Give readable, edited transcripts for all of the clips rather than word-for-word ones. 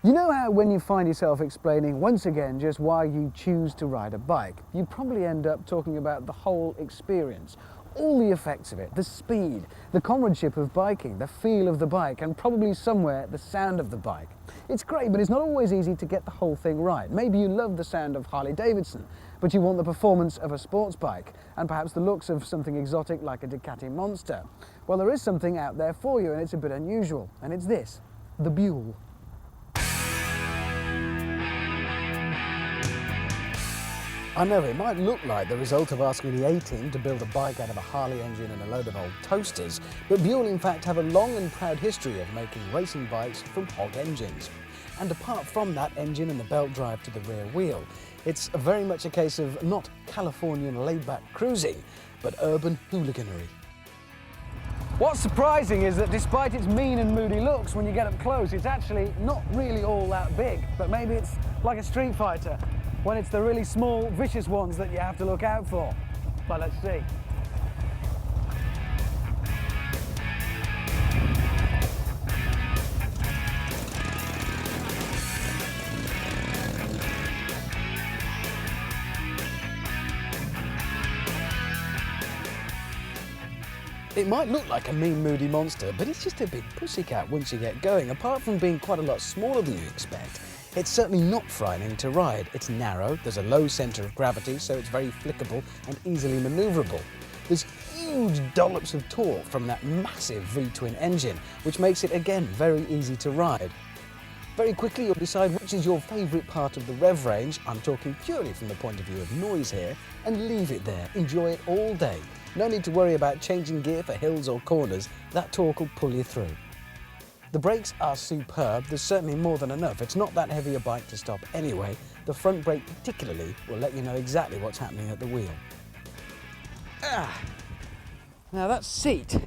You know how when you find yourself explaining once again just why you choose to ride a bike, you probably end up talking about the whole experience, all the effects of it, the speed, the comradeship of biking, the feel of the bike, and probably somewhere the sound of the bike. It's great, but it's not always easy to get the whole thing right. Maybe you love the sound of Harley-Davidson, but you want the performance of a sports bike, and perhaps the looks of something exotic like a Ducati Monster. Well, there is something out there for you, and it's a bit unusual, and it's this, the Buell. I know it might look like the result of asking the A-Team to build a bike out of a Harley engine and a load of old toasters, but Buell in fact have a long and proud history of making racing bikes from hog engines. And apart from that engine and the belt drive to the rear wheel, it's very much a case of not Californian laid-back cruising, but urban hooliganery. What's surprising is that despite its mean and moody looks, when you get up close, it's actually not really all that big, but maybe it's like a Street Fighter, when it's the really small, vicious ones that you have to look out for. But let's see. It might look like a mean, moody monster, but it's just a big pussycat once you get going. Apart from being quite a lot smaller than you expect, it's certainly not frightening to ride. It's narrow, there's a low centre of gravity, so it's very flickable and easily manoeuvrable. There's huge dollops of torque from that massive V-twin engine, which makes it, again, very easy to ride. Very quickly you'll decide which is your favourite part of the rev range, I'm talking purely from the point of view of noise here, and leave it there. Enjoy it all day. No need to worry about changing gear for hills or corners, that torque will pull you through. The brakes are superb, there's certainly more than enough. It's not that heavy a bike to stop anyway. The front brake particularly will let you know exactly what's happening at the wheel. Now that seat,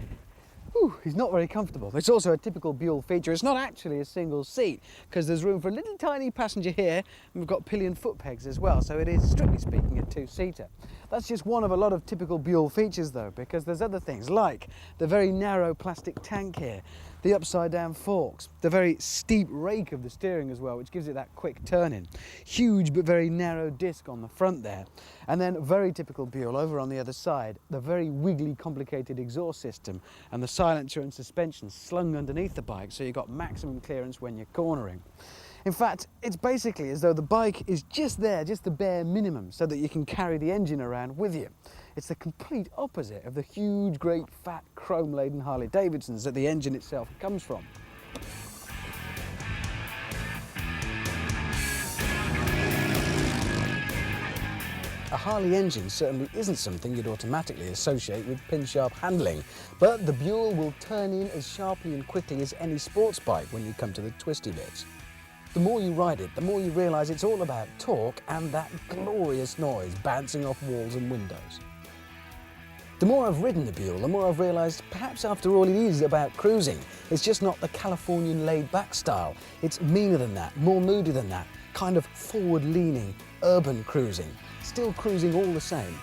is not very comfortable. It's also a typical Buell feature. It's not actually a single seat because there's room for a little tiny passenger here, and we've got pillion foot pegs as well, so it is, strictly speaking, a two-seater. That's just one of a lot of typical Buell features though, because there's other things like the very narrow plastic tank here, the upside-down forks, the very steep rake of the steering as well, which gives it that quick turn-in. Huge but very narrow disc on the front there. And then very typical Buell over on the other side, the very wiggly, complicated exhaust system and the silencer and suspension slung underneath the bike, so you've got maximum clearance when you're cornering. In fact, it's basically as though the bike is just there, just the bare minimum, so that you can carry the engine around with you. It's the complete opposite of the huge, great, fat, chrome-laden Harley-Davidsons that the engine itself comes from. A Harley engine certainly isn't something you'd automatically associate with pin-sharp handling, but the Buell will turn in as sharply and quickly as any sports bike when you come to the twisty bits. The more you ride it, the more you realise it's all about torque and that glorious noise bouncing off walls and windows. The more I've ridden the Buell, the more I've realised perhaps after all it is about cruising. It's just not the Californian laid-back style. It's meaner than that, more moody than that, kind of forward-leaning, urban cruising. Still cruising all the same.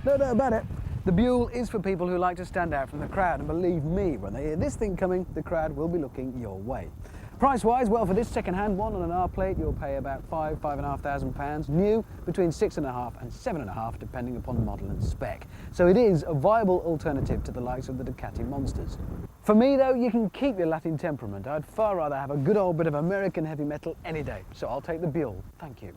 No doubt about it, the Buell is for people who like to stand out from the crowd, and believe me, when they hear this thing coming, the crowd will be looking your way. Price-wise, well, for this second-hand one on an R-plate, you'll pay about £5,500 new, between £6,500 and £7,500, depending upon model and spec. So it is a viable alternative to the likes of the Ducati Monsters. For me, though, you can keep your Latin temperament. I'd far rather have a good old bit of American heavy metal any day, so I'll take the Buell. Thank you.